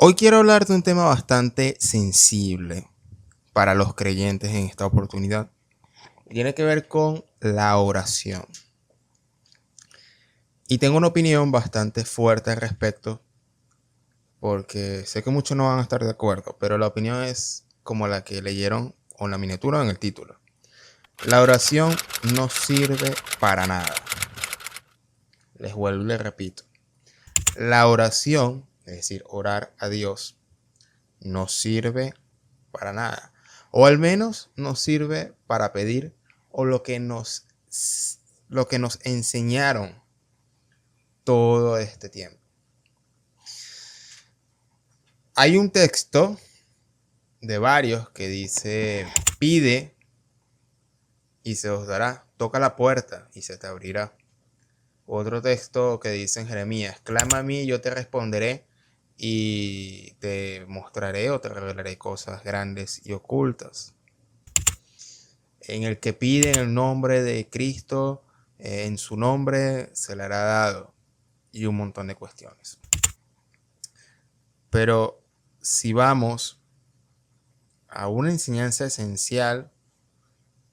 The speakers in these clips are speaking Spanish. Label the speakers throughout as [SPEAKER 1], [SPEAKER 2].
[SPEAKER 1] Hoy quiero hablar de un tema bastante sensible para los creyentes en esta oportunidad. Tiene que ver con la oración. Y tengo una opinión bastante fuerte al respecto, porque sé que muchos no van a estar de acuerdo, pero la opinión es como la que leyeron con la miniatura en el título. La oración no sirve para nada. Les vuelvo y les repito. La oración, es decir, orar a Dios, no sirve para nada. O al menos nos sirve para pedir o lo que nos enseñaron todo este tiempo. Hay un texto de varios que dice: pide y se os dará, toca la puerta y se te abrirá. Otro texto que dice en Jeremías: clama a mí y yo te responderé y te mostraré o te revelaré cosas grandes y ocultas. En el que pide en el nombre de Cristo, en su nombre se le hará dado, y un montón de cuestiones. Pero si vamos a una enseñanza esencial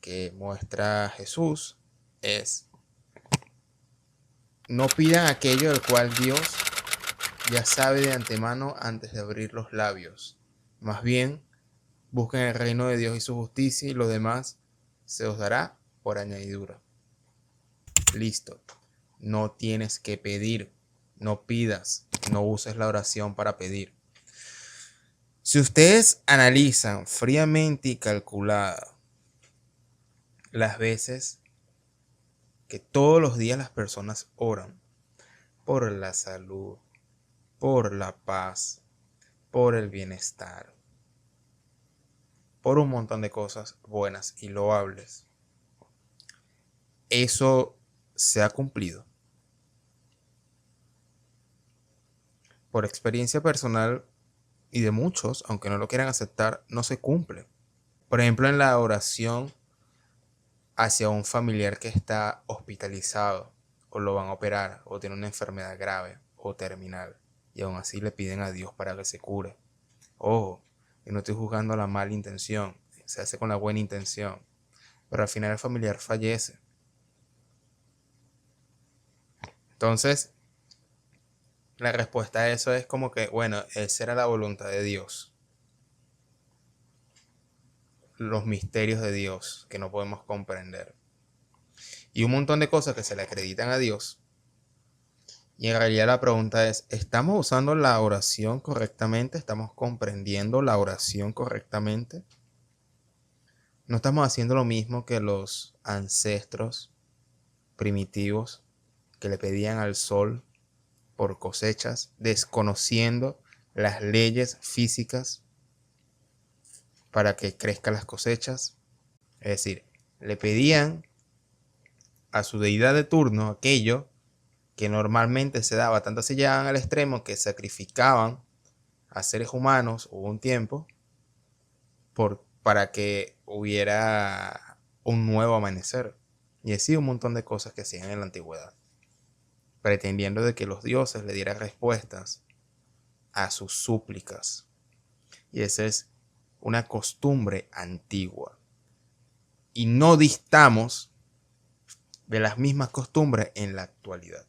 [SPEAKER 1] que muestra Jesús, es: no pidan aquello del cual Dios ya sabe de antemano antes de abrir los labios. Más bien, busquen el reino de Dios y su justicia, y lo demás se os dará por añadidura. Listo. No tienes que pedir, no pidas, no uses la oración para pedir. Si ustedes analizan fríamente y calculada las veces que todos los días las personas oran por la salud, por la paz, por el bienestar, por un montón de cosas buenas y loables, eso se ha cumplido. Por experiencia personal y de muchos, aunque no lo quieran aceptar, no se cumple. Por ejemplo, en la oración hacia un familiar que está hospitalizado o lo van a operar o tiene una enfermedad grave o terminal, y aún así le piden a Dios para que se cure. Ojo, yo no estoy juzgando la mala intención, se hace con la buena intención, pero al final el familiar fallece. Entonces, la respuesta a eso es como que, bueno, esa era la voluntad de Dios. Los misterios de Dios que no podemos comprender. Y un montón de cosas que se le acreditan a Dios. Y en realidad la pregunta es: ¿estamos usando la oración correctamente? ¿Estamos comprendiendo la oración correctamente? ¿No estamos haciendo lo mismo que los ancestros primitivos que le pedían al sol por cosechas, desconociendo las leyes físicas para que crezcan las cosechas? Es decir, le pedían a su deidad de turno aquello que normalmente se daba, tanto se llevaban al extremo que sacrificaban a seres humanos. Hubo un tiempo para que hubiera un nuevo amanecer, y así un montón de cosas que hacían en la antigüedad, pretendiendo de que los dioses le dieran respuestas a sus súplicas. Y esa es una costumbre antigua, y no distamos de las mismas costumbres en la actualidad.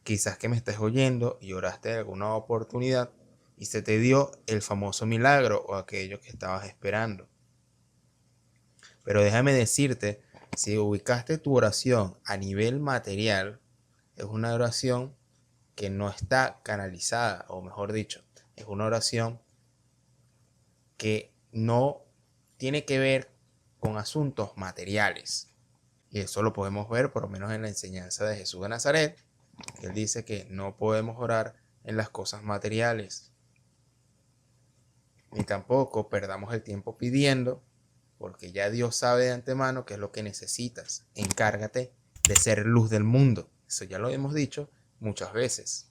[SPEAKER 1] Quizás que me estés oyendo y oraste en alguna oportunidad y se te dio el famoso milagro o aquello que estabas esperando. Pero déjame decirte, si ubicaste tu oración a nivel material, es una oración que no está canalizada, o mejor dicho, es una oración que no tiene que ver con asuntos materiales. Y eso lo podemos ver por lo menos en la enseñanza de Jesús de Nazaret. Él dice que no podemos orar en las cosas materiales, ni tampoco perdamos el tiempo pidiendo, porque ya Dios sabe de antemano qué es lo que necesitas. Encárgate de ser luz del mundo. Eso ya lo hemos dicho muchas veces.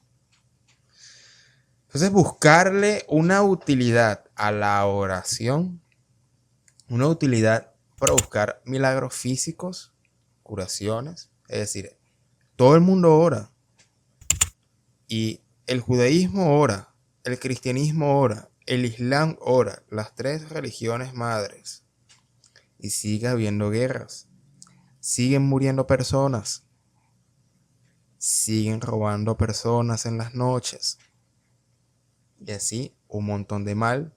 [SPEAKER 1] Entonces, buscarle una utilidad a la oración, una utilidad para buscar milagros físicos, curaciones. Es decir, todo el mundo ora. Y el judaísmo ora, el cristianismo ora, el islam ora, las tres religiones madres, y sigue habiendo guerras, siguen muriendo personas, siguen robando personas en las noches, y así un montón de mal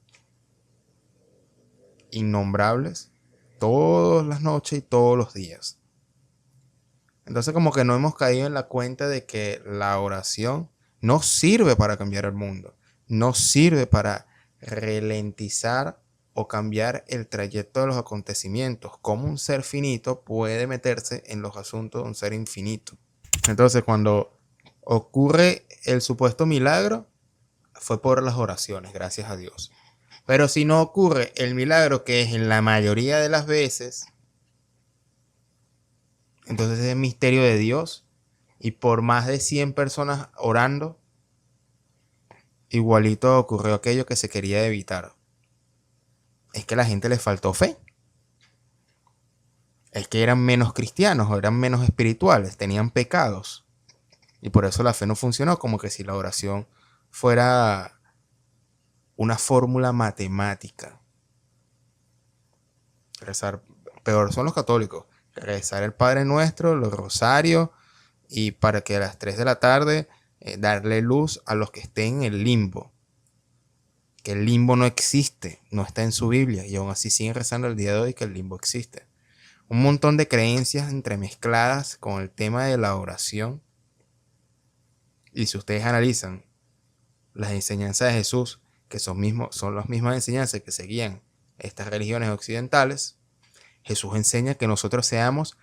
[SPEAKER 1] innombrables todas las noches y todos los días. Entonces como que no hemos caído en la cuenta de que la oración no sirve para cambiar el mundo, no sirve para ralentizar o cambiar el trayecto de los acontecimientos. Como un ser finito puede meterse en los asuntos de un ser infinito. Entonces cuando ocurre el supuesto milagro, fue por las oraciones, gracias a Dios. Pero si no ocurre el milagro, que es en la mayoría de las veces, entonces es el misterio de Dios. Y por más de 100 personas orando, igualito ocurrió aquello que se quería evitar. Es que a la gente le faltó fe. Es que eran menos cristianos o eran menos espirituales, tenían pecados. Y por eso la fe no funcionó, como que si la oración fuera una fórmula matemática. Rezar, peor son los católicos. Rezar el Padre Nuestro, los rosarios, y para que a las 3 de la tarde darle luz a los que estén en el limbo. Que el limbo no existe, no está en su Biblia, y aún así siguen rezando el día de hoy que el limbo existe. Un montón de creencias entremezcladas con el tema de la oración. Y si ustedes analizan las enseñanzas de Jesús, que son las mismas enseñanzas que seguían estas religiones occidentales, Jesús enseña que nosotros seamos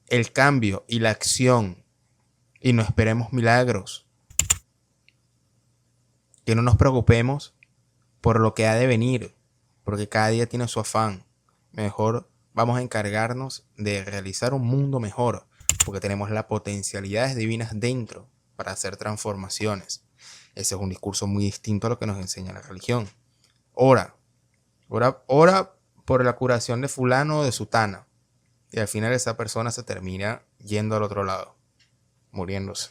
[SPEAKER 1] el cambio y la acción y no esperemos milagros. Que no nos preocupemos por lo que ha de venir, porque cada día tiene su afán. Mejor vamos a encargarnos de realizar un mundo mejor, porque tenemos las potencialidades divinas dentro para hacer transformaciones. Ese es un discurso muy distinto a lo que nos enseña la religión. Ora por la curación de fulano o de sutana. Y al final esa persona se termina yendo al otro lado, muriéndose.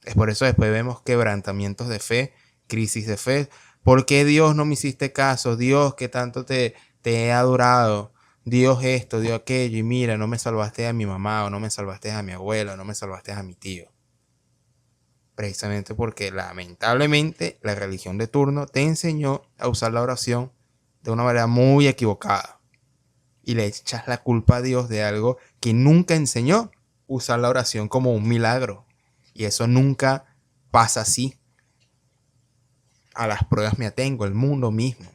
[SPEAKER 1] Es por eso después vemos quebrantamientos de fe, crisis de fe. ¿Por qué Dios no me hiciste caso? Dios que tanto te he adorado. Dios esto, Dios aquello. Y mira, no me salvaste a mi mamá, o no me salvaste a mi abuela, o no me salvaste a mi tío. Precisamente porque lamentablemente la religión de turno te enseñó a usar la oración de una manera muy equivocada. Y le echas la culpa a Dios de algo que nunca enseñó, usar la oración como un milagro. Y eso nunca pasa así. A las pruebas me atengo, el mundo mismo.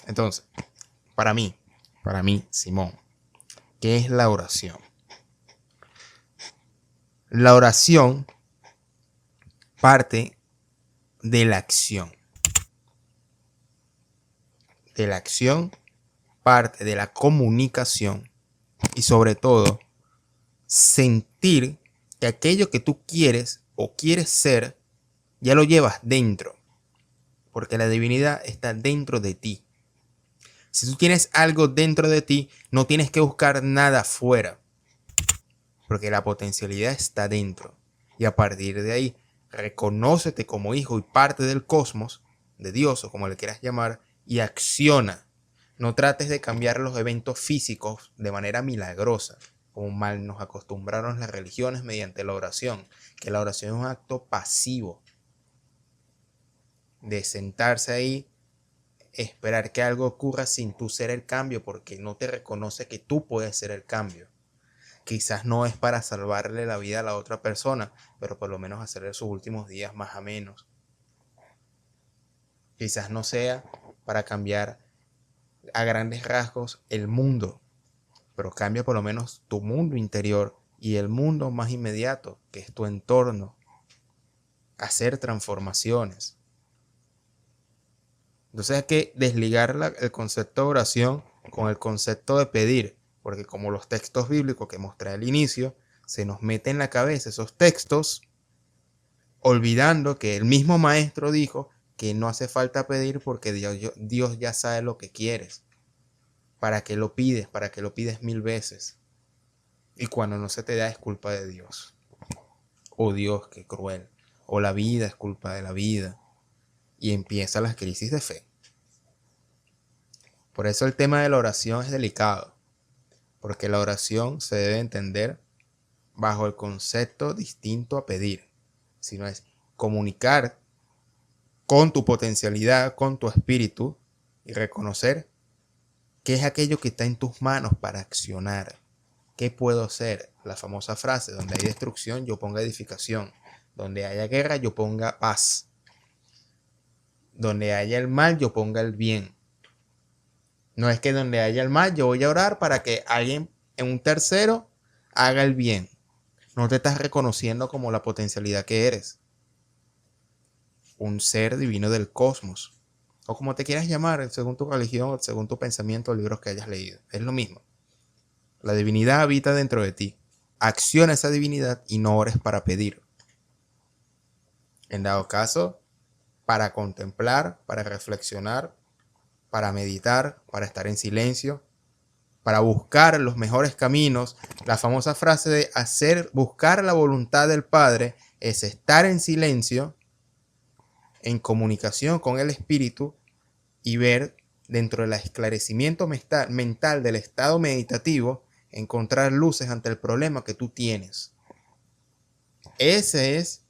[SPEAKER 1] Entonces, para mí, Simón, ¿qué es la oración? La oración parte de la acción. De la acción parte de la comunicación y sobre todo sentir que aquello que tú quieres o quieres ser ya lo llevas dentro, porque la divinidad está dentro de ti. Si tú tienes algo dentro de ti, no tienes que buscar nada afuera, porque la potencialidad está dentro. Y a partir de ahí, reconócete como hijo y parte del cosmos, de Dios o como le quieras llamar, y acciona. No trates de cambiar los eventos físicos de manera milagrosa, como mal nos acostumbraron las religiones mediante la oración, que la oración es un acto pasivo, de sentarse ahí, esperar que algo ocurra sin tú ser el cambio, porque no te reconoce que tú puedes ser el cambio. Quizás no es para salvarle la vida a la otra persona, pero por lo menos hacerle sus últimos días más amenos. Quizás no sea para cambiar a grandes rasgos el mundo, pero cambia por lo menos tu mundo interior y el mundo más inmediato, que es tu entorno. Hacer transformaciones. Entonces hay que desligar el concepto de oración con el concepto de pedir, porque como los textos bíblicos que mostré al inicio, se nos mete en la cabeza esos textos, olvidando que el mismo maestro dijo que no hace falta pedir porque Dios ya sabe lo que quieres. ¿Para qué lo pides? ¿Para qué lo pides 1000 veces? Y cuando no se te da es culpa de Dios. oh Dios, qué cruel, o la vida es culpa de la vida, y empiezan las crisis de fe. Por eso el tema de la oración es delicado, porque la oración se debe entender bajo el concepto distinto a pedir, sino es comunicar con tu potencialidad, con tu espíritu, y reconocer qué es aquello que está en tus manos para accionar. ¿Qué puedo hacer? La famosa frase, donde hay destrucción, yo ponga edificación. Donde haya guerra, yo ponga paz. Donde haya el mal, yo ponga el bien. No es que donde haya el mal, yo voy a orar para que alguien, en un tercero, haga el bien. No te estás reconociendo como la potencialidad que eres. Un ser divino del cosmos. O como te quieras llamar, según tu religión, según tu pensamiento, libros que hayas leído. Es lo mismo. La divinidad habita dentro de ti. Acciona esa divinidad y no ores para pedir. En dado caso, para contemplar, para reflexionar, para meditar, para estar en silencio, para buscar los mejores caminos. La famosa frase de buscar la voluntad del Padre es estar en silencio, en comunicación con el Espíritu y ver dentro del esclarecimiento mental del estado meditativo, encontrar luces ante el problema que tú tienes. Ese es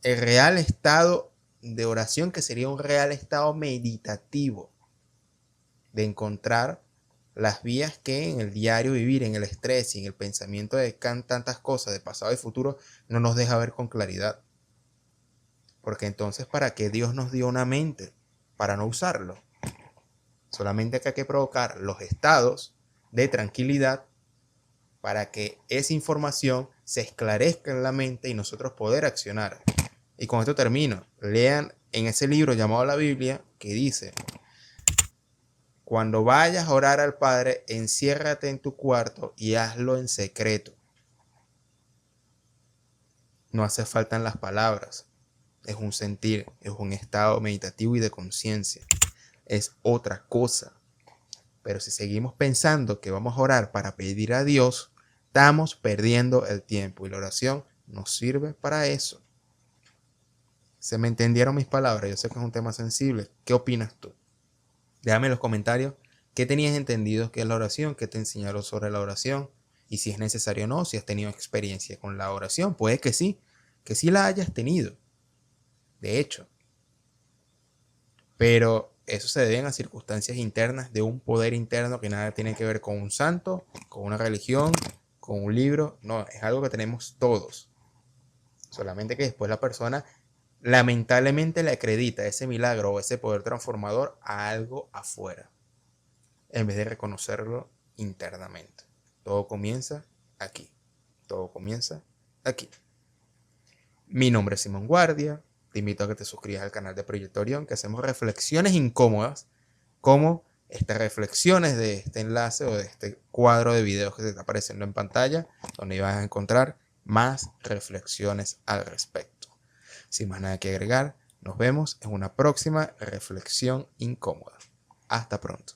[SPEAKER 1] el real estado de oración, que sería un real estado meditativo, de encontrar las vías que en el diario vivir, en el estrés y en el pensamiento de tantas cosas de pasado y futuro no nos deja ver con claridad. Porque entonces, ¿para qué Dios nos dio una mente? Para no usarlo. Solamente que hay que provocar los estados de tranquilidad para que esa información se esclarezca en la mente y nosotros poder accionar. Y con esto termino. Lean en ese libro llamado la Biblia, que dice: cuando vayas a orar al Padre, enciérrate en tu cuarto y hazlo en secreto. No hace falta en las palabras. Es un sentir, es un estado meditativo y de conciencia. Es otra cosa. Pero si seguimos pensando que vamos a orar para pedir a Dios, estamos perdiendo el tiempo y la oración nos sirve para eso. ¿Se me entendieron mis palabras? Yo sé que es un tema sensible. ¿Qué opinas tú? Déjame en los comentarios qué tenías entendido que es la oración, qué te enseñaron sobre la oración y si es necesario o no, si has tenido experiencia con la oración. Puede que sí la hayas tenido, de hecho. Pero eso se debe a circunstancias internas de un poder interno que nada tiene que ver con un santo, con una religión, con un libro. No, es algo que tenemos todos. Solamente que después la persona lamentablemente le acredita ese milagro o ese poder transformador a algo afuera, en vez de reconocerlo internamente. Todo comienza aquí. Todo comienza aquí. Mi nombre es Simón Guardia. Te invito a que te suscribas al canal de Proyecto Orión, que hacemos reflexiones incómodas, como estas reflexiones de este enlace o de este cuadro de videos que te está apareciendo en pantalla, donde vas a encontrar más reflexiones al respecto. Sin más nada que agregar, nos vemos en una próxima reflexión incómoda. Hasta pronto.